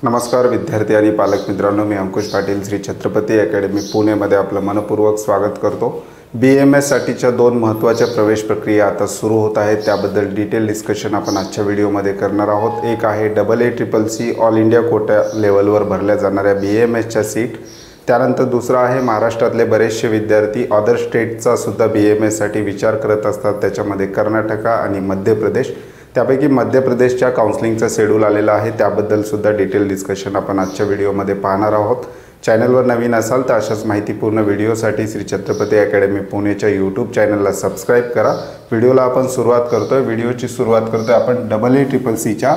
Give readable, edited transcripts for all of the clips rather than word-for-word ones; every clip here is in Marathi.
नमस्कार विद्यार्थी आणि पालक मित्रांनो, मी अंकुश पाटील श्री छत्रपती अकॅडमी पुणेमध्ये आपलं मनपूर्वक स्वागत करतो। BAMS साठीच्या दोन महत्त्वाच्या प्रवेश प्रक्रिया आता सुरू होत आहेत, त्याबद्दल डिटेल डिस्कशन आपण आजच्या व्हिडिओमध्ये करणार आहोत। एक आहे AACCC ऑल इंडिया कोटा लेवलवर भरल्या जाणाऱ्या BAMSच्या सीट, त्यानंतर दुसरा आहे महाराष्ट्रातले बरेचसे विद्यार्थी अदर स्टेटचा सुद्धा BAMS साठी विचार करत असतात, त्याच्यामध्ये कर्नाटक आणि मध्य प्रदेश। त्यापैकी मध्य प्रदेशच्या काउन्सिलिंगचा शेड्यूल आलेला आहे, त्याबद्दल सुद्धा डिटेल डिस्कशन आपण आजच्या व्हिडिओमध्ये पाहणार आहोत। चॅनलवर नवीन असाल तर अशाच माहितीपूर्ण व्हिडिओसाठी श्री छत्रपती अकॅडमी पुणेच्या यूट्यूब चॅनलला सबस्क्राइब करा। व्हिडिओला आपण सुरुवात करतोय। व्हिडिओची सुरुवात करतोय आपण AACCCच्या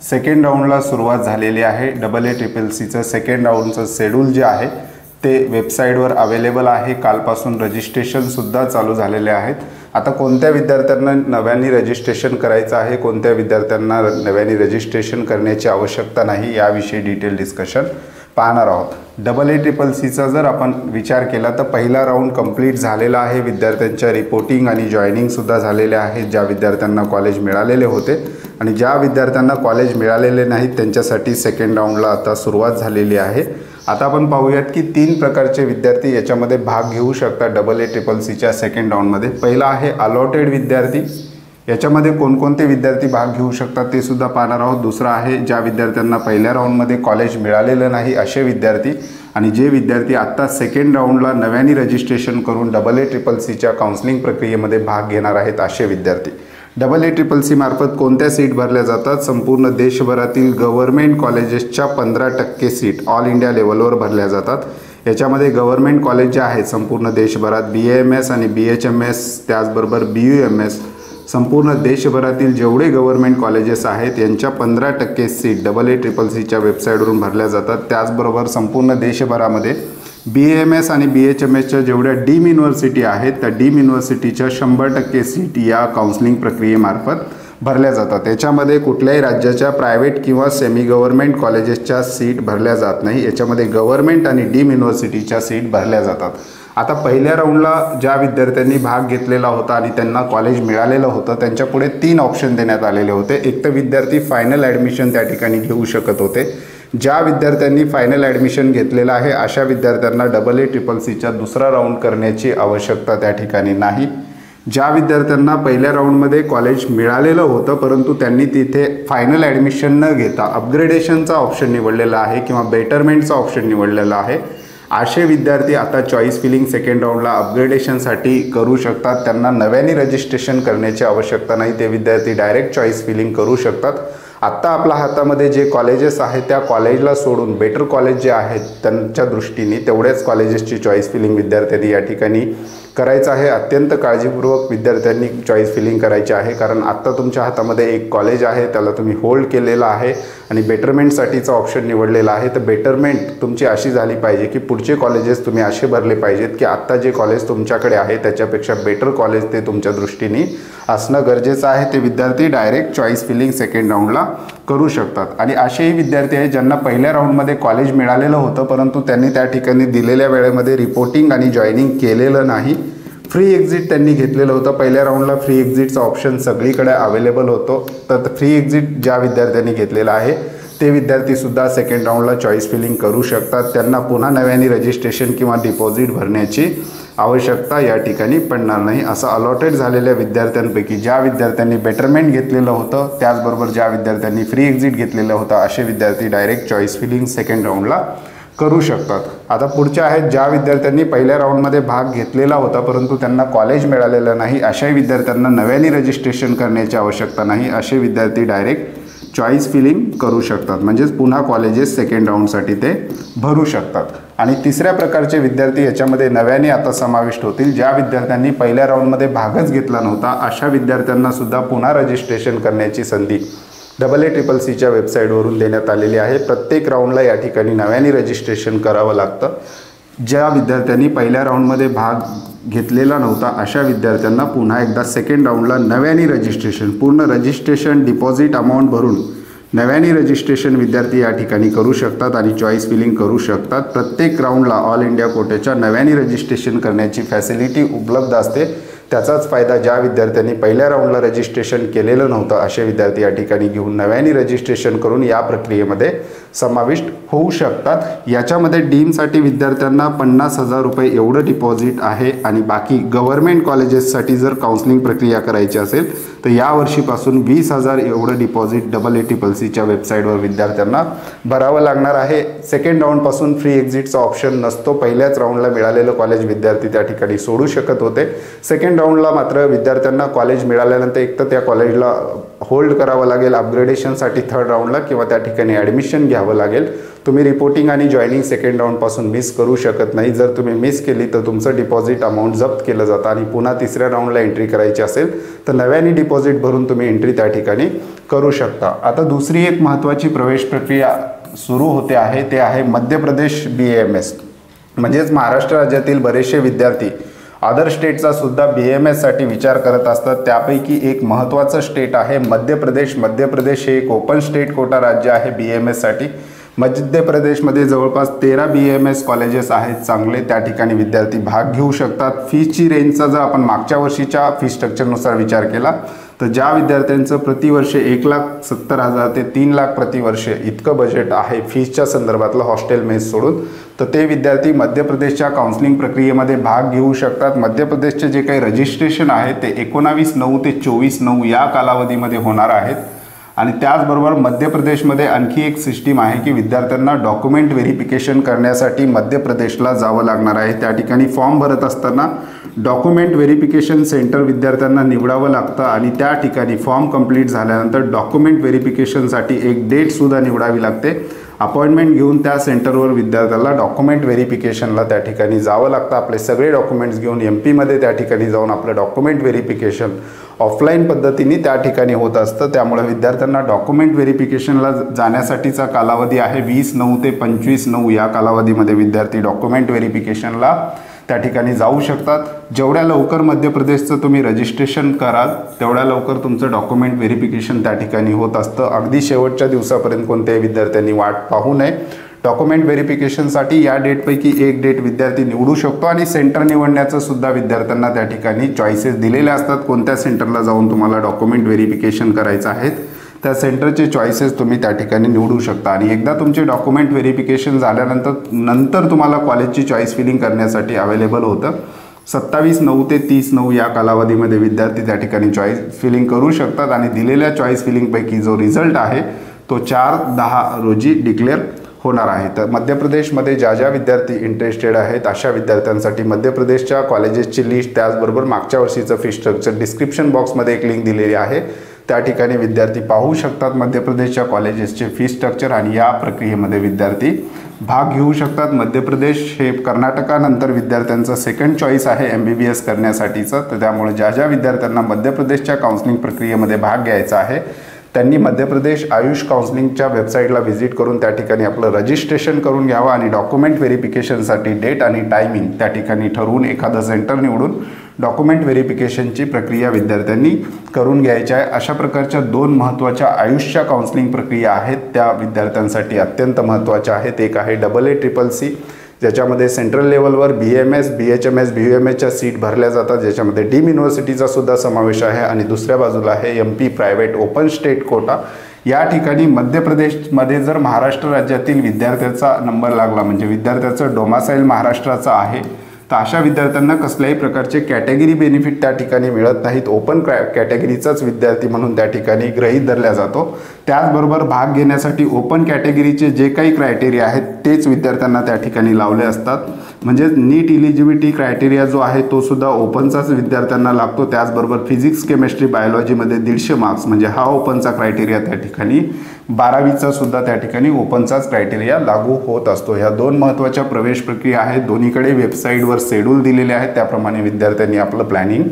सेकंड राऊंडला सुरुवात झालेली आहे। AACCCचं सेकंड राऊंडचं शेड्यूल जे आहे ते वेबसाईटवर अवेलेबल आहे। कालपासून रजिस्ट्रेशन सुद्धा चालू झालेले आहेत। आता कोणत्या विद्यार्थ्यांना नव्याने रजिस्ट्रेशन करायचं आहे, कोणत्या विद्यार्थ्यांना नव्याने रजिस्ट्रेशन करण्याची आवश्यकता नाही, याविषयी डिटेल डिस्कशन पाहणार आहोत। AACCCचा जर आपण विचार केला तर पहिला राऊंड कंप्लीट झालेला आहे। विद्यार्थ्यांच्या रिपोर्टिंग आणि जॉईनिंग सुद्धा झालेले आहे, ज्या विद्यार्थ्यांना कॉलेज मिळालेले होते आणि ज्या विद्यार्थ्यांना कॉलेज मिळालेले नाहीत त्यांच्यासाठी सेकंड राऊंडला आता सुरुवात झालेली आहे। आता आपण पाहूयात की तीन प्रकारचे विद्यार्थी याच्यामध्ये भाग घेऊ शकतात AACCCच्या सेकंड राऊंडमध्ये। पहिला आहे अलॉटेड विद्यार्थी, याच्यामध्ये कोणकोणते विद्यार्थी भाग घेऊ शकतात ते सुद्धा पाहणार आहोत। दुसरा आहे ज्या विद्यार्थ्यांना पहिल्या राऊंडमध्ये कॉलेज मिळालेलं नाही असे विद्यार्थी, आणि जे विद्यार्थी आत्ता सेकंड राऊंडला नव्याने रजिस्ट्रेशन करून AACCCच्या काउन्सिलिंग प्रक्रियेमध्ये भाग घेणार आहेत असे विद्यार्थी। AACCC मार्फत कोणत्या सीट भरल्या जातात? संपूर्ण देशभरातील गव्हर्नमेंट कॉलेजेसच्या 15% सीट ऑल इंडिया लेवलवर भरल्या जातात। याच्यामध्ये गव्हर्नमेंट कॉलेज जे आहेत संपूर्ण देशभरात BAMS आणि BHMS त्याचबरोबर BUMS, संपूर्ण देशभरातील जेवढे गव्हर्नमेंट कॉलेजेस आहेत यांच्या 15% सीट AACCCच्या वेबसाईटवरून भरल्या जातात। त्याचबरोबर संपूर्ण देशभरामध्ये BAMS आणि BHMSच्या जेवढ्या डीम युनिव्हर्सिटी आहेत त्या डीम युनिव्हर्सिटीच्या 100% सीट या काउन्सिलिंग प्रक्रियेमार्फत भरल्या जातात। याच्यामध्ये कुठल्याही राज्याच्या प्रायव्हेट किंवा सेमी गव्हर्नमेंट कॉलेजेसच्या सीट भरल्या जात नाही, याच्यामध्ये गव्हर्नमेंट आणि डीम युनिव्हर्सिटीच्या सीट भरल्या जातात। आता पहिल्या राऊंडला ज्या विद्यार्थ्यांनी भाग घेतलेला होता आणि त्यांना कॉलेज मिळालेलं होतं त्यांच्यापुढे 3 ऑप्शन देण्यात आलेले होते। एक तर विद्यार्थी फायनल ॲडमिशन त्या ठिकाणी घेऊ शकत होते। ज्या विद्यार्थ्यांनी फायनल ॲडमिशन घेतलेलं आहे अशा विद्यार्थ्यांना AACCCचा दुसरा राऊंड करण्याची आवश्यकता त्या ठिकाणी नाही। ज्या विद्यार्थ्यांना पहिल्या राऊंडमध्ये कॉलेज मिळालेलं होतं परंतु त्यांनी तिथे फायनल ॲडमिशन न घेता अपग्रेडेशनचा ऑप्शन निवडलेला आहे किंवा बेटरमेंटचा ऑप्शन निवडलेला आहे, असे विद्यार्थी आता चॉईस फिलिंग सेकंड राऊंडला अपग्रेडेशनसाठी करू शकतात। त्यांना नव्याने रजिस्ट्रेशन करण्याची आवश्यकता नाही, ते विद्यार्थी डायरेक्ट चॉईस फिलिंग करू शकतात। आत्ता आपल्या हातामध्ये जे कॉलेजेस आहेत त्या कॉलेजला सोडून बेटर कॉलेज जे आहेत त्यांच्या दृष्टीने तेवढ्याच कॉलेजेसची चॉईस फिलिंग विद्यार्थ्यांनी या ठिकाणी करायचं आहे। अत्यंत काळजीपूर्वक विद्यार्थ्यांनी चॉईस फिलिंग करायची आहे, कारण आत्ता तुमच्या हातामध्ये एक कॉलेज आहे त्याला तुम्ही होल्ड केलेला आहे आणि बेटरमेंटसाठीचा ऑप्शन निवडलेला आहे। तर बेटरमेंट तुमची अशी झाली पाहिजे की पुढचे कॉलेजेस तुम्ही असे भरले पाहिजेत की आत्ता जे कॉलेज तुमच्याकडे आहे त्याच्यापेक्षा बेटर कॉलेज ते तुमच्या दृष्टीने असणं गरजेचं आहे। ते विद्यार्थी डायरेक्ट चॉईस फिलिंग सेकंड राऊंडला करू शकतात। आणि असेही विद्यार्थी आहेत ज्यांना पहिल्या राऊंडमध्ये कॉलेज मिळालेलं होतं परंतु त्यांनी त्या ठिकाणी दिलेल्या वेळेमध्ये रिपोर्टिंग आणि जॉईनिंग केलेलं नाही, फ्री एक्झिट त्यांनी घेतलेलं होतं। पहिल्या राऊंडला फ्री एक्झिटचा ऑप्शन सगळीकडे अवेलेबल होतो, तर फ्री एक्झिट ज्या विद्यार्थ्यांनी घेतलेला आहे ते विद्यार्थीसुद्धा सेकंड राऊंडला चॉईस फिलिंग करू शकतात। त्यांना पुन्हा नव्याने रजिस्ट्रेशन किंवा डिपॉझिट भरण्याची आवश्यकता या ठिकाणी पडणार नाही। असं अलॉटेड झालेल्या विद्यार्थ्यांपैकी ज्या विद्यार्थ्यांनी बेटरमेंट घेतलेलं होतं त्याचबरोबर ज्या विद्यार्थ्यांनी फ्री एक्झिट घेतलेलं होतं असे विद्यार्थी डायरेक्ट चॉईस फिलिंग सेकंड राऊंडला करू शकतात। आता पुढच्या आहेत ज्या विद्यार्थ्यांनी पहिल्या राऊंडमध्ये भाग घेतलेला होता परंतु त्यांना कॉलेज मिळालेलं नाही, अशाही विद्यार्थ्यांना नव्याने रजिस्ट्रेशन करण्याची आवश्यकता नाही, असे विद्यार्थी डायरेक्ट चॉईस फिलिंग करू शकतात, म्हणजेच पुन्हा कॉलेजेस सेकंड राऊंडसाठी ते भरू शकतात। आणि तिसऱ्या प्रकारचे विद्यार्थी याच्यामध्ये नव्याने आता समाविष्ट होतील। ज्या विद्यार्थ्यांनी पहिल्या राऊंडमध्ये भागच घेतला नव्हता अशा विद्यार्थ्यांना सुद्धा पुन्हा रजिस्ट्रेशन करण्याची संधी AACCCच्या वेबसाईटवरून देण्यात आलेली आहे। प्रत्येक राऊंडला या ठिकाणी नव्याने रजिस्ट्रेशन करावं लागतं। ज्या विद्यार्थ्यांनी पहिल्या राऊंडमध्ये भाग घेतलेला नव्हता अशा विद्यार्थ्यांना पुन्हा एकदा सेकंड राऊंडला नव्याने रजिस्ट्रेशन, पूर्ण रजिस्ट्रेशन डिपॉझिट अमाऊंट भरून नव्याने रजिस्ट्रेशन विद्यार्थी या ठिकाणी करू शकतात आणि चॉईस फिलिंग करू शकतात। प्रत्येक राऊंडला ऑल इंडिया कोट्याच्या नव्याने रजिस्ट्रेशन करण्याची फॅसिलिटी उपलब्ध असते। त्याचाच फायदा ज्या विद्यार्थ्यांनी पहिल्या राऊंडला रजिस्ट्रेशन केलेलं नव्हतं असे विद्यार्थी या ठिकाणी घेऊन नव्याने रजिस्ट्रेशन करून या प्रक्रियेमध्ये समाविष्ट होऊ शकतात। याच्यामध्ये डीमसाठी विद्यार्थ्यांना 50,000 रुपये एवढं डिपॉझिट आहे आणि बाकी गव्हर्नमेंट कॉलेजेससाठी जर काउन्सिलिंग प्रक्रिया करायची असेल तर या वर्षीपासून 20,000 एवढं डिपॉझिट AAACCच्या वेबसाईटवर विद्यार्थ्यांना भरावं लागणार आहे। सेकंड राऊंडपासून फ्री एक्झिटचा ऑप्शन नसतो। पहिल्याच राऊंडला मिळालेलं कॉलेज विद्यार्थी त्या ठिकाणी सोडू शकत होते। सेकंड राऊंडला मात्र विद्यार्थ्यांना कॉलेज मिळाल्यानंतर एक तर त्या कॉलेजला होल्ड करावं लागेल अपग्रेडेशनसाठी थर्ड राऊंडला किंवा त्या ठिकाणी ॲडमिशन घ्यावं लागेल। तुम्ही रिपोर्टिंग आणि जॉईनिंग सेकंड राऊंडपासून मिस करू शकत नाही। जर तुम्ही मिस केली तर तुमचं डिपॉझिट अमाऊंट जप्त केलं जातं आणि पुन्हा तिसऱ्या राऊंडला एंट्री करायची असेल तर नव्याने डिपॉझिट भरून तुम्ही एंट्री त्या ठिकाणी करू शकता। आता दुसरी एक महत्त्वाची प्रवेश प्रक्रिया सुरू होते आहे ते आहे मध्य प्रदेश BAMS, म्हणजेच महाराष्ट्र राज्यातील बरेचसे विद्यार्थी अदर स्टेटचा सुद्धा BAMSसाठी विचार करत असतात। त्यापैकी एक महत्त्वाचं स्टेट आहे मध्य प्रदेश। मध्य प्रदेश हे एक ओपन स्टेट कोटा राज्य आहे BAMSसाठी। मध्य प्रदेशमध्ये जवळपास 13 BAMS कॉलेजेस आहेत चांगले, त्या ठिकाणी विद्यार्थी भाग घेऊ शकतात। फीची रेंजचा जर आपण मागच्या वर्षीच्या फी स्ट्रक्चरनुसार विचार केला तर ज्या विद्यार्थ्यांचं प्रतिवर्ष 1,70,000 ते 3 लाख प्रतिवर्ष इतकं बजेट आहे फीसच्या संदर्भातलं हॉस्टेल मेस सोडून, तर ते विद्यार्थी मध्य प्रदेशच्या काउन्सिलिंग प्रक्रियेमध्ये भाग घेऊ शकतात। मध्य प्रदेशचे जे काही रजिस्ट्रेशन आहे ते 19/9 ते 24/9 या कालावधीमध्ये होणार आहेत। आणि त्याचबरोबर मध्य प्रदेशमध्ये आणखी एक सिस्टीम आहे की विद्यार्थ्यांना डॉक्युमेंट व्हेरिफिकेशन करण्यासाठी मध्य प्रदेशला जावं लागणार आहे। त्या ठिकाणी फॉर्म भरत असताना डॉक्युमेंट व्हेरिफिकेशन सेंटर विद्यार्थ्यांना निवडावं लागतं आणि त्या ठिकाणी फॉर्म कंप्लीट झाल्यानंतर डॉक्युमेंट व्हेरिफिकेशनसाठी एक डेटसुद्धा निवडावी लागते। अपॉइंटमेंट घेऊन त्या सेंटरवर विद्यार्थ्याला डॉक्युमेंट व्हेरिफिकेशनला त्या ठिकाणी जावं लागतं। आपले सगळे डॉक्युमेंट्स घेऊन MP मध्ये त्या ठिकाणी जाऊन आपलं डॉक्युमेंट व्हेरिफिकेशन ऑफलाईन पद्धतीने त्या ठिकाणी होत असतं। त्यामुळे विद्यार्थ्यांना डॉक्युमेंट व्हेरिफिकेशनला जाण्यासाठीचा कालावधी आहे 20/9 ते 25/9 या कालावधीमध्ये विद्यार्थी डॉक्युमेंट व्हेरिफिकेशनला त्या ठिकाणी जाऊ शकतात। जेवढ्या लवकर मध्य प्रदेशचं तुम्ही रजिस्ट्रेशन कराल तेवढ्या लवकर तुमचं डॉक्युमेंट व्हेरिफिकेशन त्या ठिकाणी होत असतं। अगदी शेवटच्या दिवसापर्यंत कोणत्याही विद्यार्थ्यांनी वाट पाहू नये। डॉक्युमेंट व्हेरिफिकेशनसाठी या डेटपैकी एक डेट विद्यार्थी निवडू शकतो आणि सेंटर निवडण्याचं सुद्धा विद्यार्थ्यांना त्या ठिकाणी चॉईसेस दिलेले असतात। कोणत्या सेंटरला जाऊन तुम्हाला डॉक्युमेंट व्हेरिफिकेशन करायचं आहे त्या सेंटरचे चॉईसेस तुम्ही त्या ठिकाणी निवडू शकता। आणि एकदा तुमचे डॉक्युमेंट व्हेरिफिकेशन झाल्यानंतर तुम्हाला कॉलेजची चॉईस फिलिंग करण्यासाठी अवेलेबल होतं। 27/9 ते 30/9 या कालावधीमध्ये विद्यार्थी त्या ठिकाणी चॉईस फिलिंग करू शकतात आणि दिलेल्या चॉईस फिलिंगपैकी जो रिझल्ट आहे तो 4/10 रोजी डिक्लेअर होणार आहे। तर मध्य प्रदेशमध्ये ज्या विद्यार्थी इंटरेस्टेड आहेत अशा विद्यार्थ्यांसाठी मध्य प्रदेशच्या कॉलेजेसची लिस्ट त्याचबरोबर मागच्या वर्षीचं फी स्ट्रक्चर डिस्क्रिप्शन बॉक्समध्ये एक लिंक दिलेली आहे, त्या ठिकाणी विद्यार्थी पाहू शकतात मध्य प्रदेशच्या कॉलेजेसचे फी स्ट्रक्चर आणि या प्रक्रियेमध्ये विद्यार्थी भाग घेऊ शकतात। मध्य प्रदेश हे कर्नाटकानंतर विद्यार्थ्यांचं सेकंड चॉईस आहे MBBS करण्यासाठीचं। तर त्यामुळे ज्या विद्यार्थ्यांना मध्य प्रदेशच्या काउन्सिलिंग प्रक्रियेमध्ये भाग घ्यायचा आहे त्यांनी मध्य प्रदेश आयुष काउन्सिलिंगच्या वेबसाईटला व्हिजिट करून त्या ठिकाणी आपलं रजिस्ट्रेशन करून घ्यावं आणि डॉक्युमेंट व्हेरिफिकेशनसाठी डेट आणि टायमिंग त्या ठिकाणी ठरवून एखादं सेंटर निवडून डॉक्युमेंट व्हेरिफिकेशनची प्रक्रिया विद्यार्थ्यांनी करून घ्यायची आहे। अशा प्रकारच्या 2 महत्त्वाच्या आयुषच्या काउन्सिलिंग प्रक्रिया आहेत त्या विद्यार्थ्यांसाठी अत्यंत महत्त्वाच्या आहेत। एक आहे AACCC ज्याच्यामध्ये सेंट्रल लेवलवर BMS, BHMS, BUMSच्या सीट भरल्या जातात, ज्याच्यामध्ये डीम युनिव्हर्सिटीचा सुद्धा समावेश आहे आणि दुसऱ्या बाजूला आहे MP private open state quota. या ठिकाणी मध्य प्रदेशमध्ये जर महाराष्ट्र राज्यातील विद्यार्थ्याचा नंबर लागला म्हणजे विद्यार्थ्याचं डोमासाईल महाराष्ट्राचं आहे तर अशा विद्यार्थ्यांना कसल्याही प्रकारचे कॅटेगरी बेनिफिट त्या ठिकाणी मिळत नाहीत। ओपन कॅटेगरीचाच विद्यार्थी म्हणून त्या ठिकाणी गृहीत धरला जातो। त्याचबरोबर भाग घेण्यासाठी ओपन कॅटेगरीचे जे काही क्रायटेरिया आहेत तेच विद्यार्थ्यांना त्या ठिकाणी लावले असतात। म्हणजे नीट इलिजिबिलिटी क्रायटेरिया जो आहे तो सुद्धा ओपनचाच विद्यार्थ्यांना लागतो। त्याचबरोबर फिजिक्स, केमिस्ट्री, बायोलॉजीमध्ये 150 मार्क्स म्हणजे हा ओपनचा क्रायटेरिया त्या ठिकाणी 12वीचा सुद्धा त्या ठिकाणी ओपनचाच क्रायटेरिया लागू होत असतो। ह्या 2 महत्त्वाच्या प्रवेश प्रक्रिया आहेत। दोन्हीकडे वेबसाईटवर शेड्यूल दिलेले आहेत, त्याप्रमाणे विद्यार्थ्यांनी आपलं प्लॅनिंग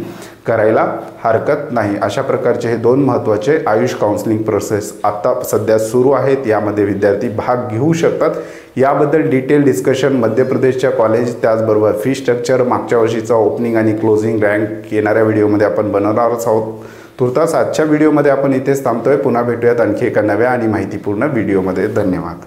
करायला हरकत नाही। अशा प्रकारचे हे 2 महत्त्वाचे आयुष काउन्सिलिंग प्रोसेस आता सध्या सुरू आहेत, यामध्ये विद्यार्थी भाग घेऊ शकतात। याबद्दल डिटेल डिस्कशन मध्य प्रदेशच्या कॉलेज त्याचबरोबर फी स्ट्रक्चर, मागच्या वर्षीचा ओपनिंग आणि क्लोजिंग रँक येणाऱ्या व्हिडिओमध्ये आपण बनवणारच आहोत। तुर्तास आजच्या व्हिडिओमध्ये आपण इथेच थांबतोय। पुन्हा भेटूयात आणखी एका नव्या आणि माहितीपूर्ण व्हिडिओमध्ये। धन्यवाद।